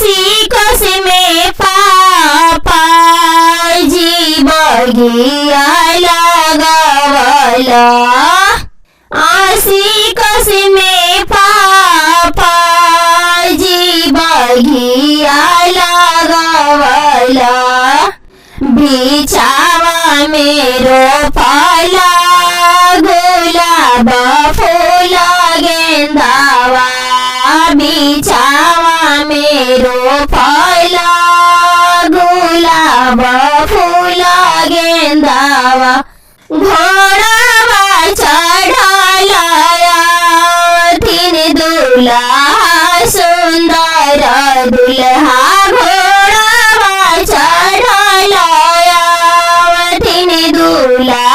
आसी कस में पापा जी बगिया लगावला आसी कस में पापा जी बगिया लगावला बिछावा मेरो फला गुलाब फूल गेंदावा बिछावा मेरो फला गुलाब फूल गेंदावा घोड़ावा चढ़ालाया थिन दुल्हा सुंदर दुल्हा घोड़ावा चढ़ालाया थिन दुल्हा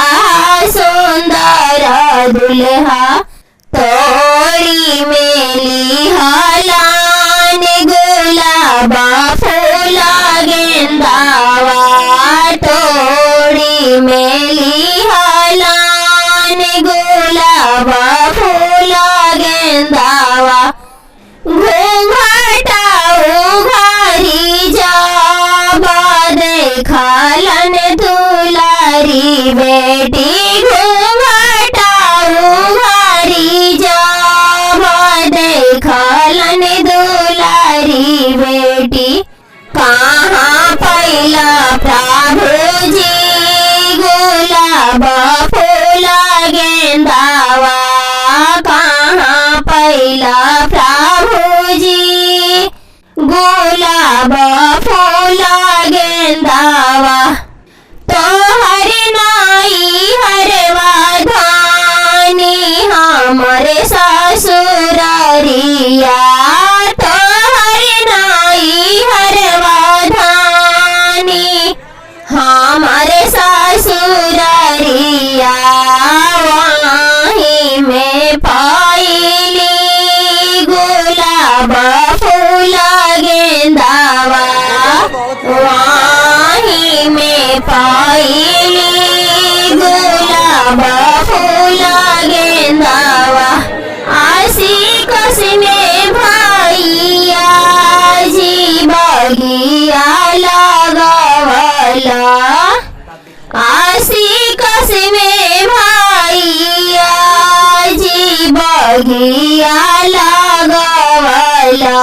सुंदर दुल्हा तोड़ी मेली हलान गुलाब फूल गेंदावा तोड़ी मेली हलान गुलाब फूल गेंदावा घूंघटा उघारी जाबा देखलन दुलारी बेटी घूंघटा उघारी जाबा देखलन दुलारी बेटी कहाँ पैला प्रभु जी गुलाब फूल गेंदावा कहाँ पैला प्रभु जी गुलाब फूल गेंदावा तोहर नाई हरवा धानी हमरे ससुररिया तोहर नाई हरवा धानी हमरे ससुररिया वहीं में पाइली गुलाब फूल गेंदावा वहीं में पाइली गुलाब फूल गेंदावा आसी कस में भैया जी बगिया लगावला आसी कस में भैया जी बगिया लगावला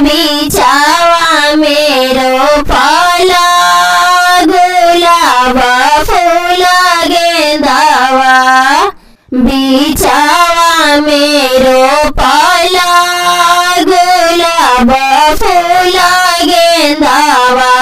बिछावा मेरो फला गुलाब फूल गेंदावा बिछावा मेरो फला गुलाब फूल गेंदावा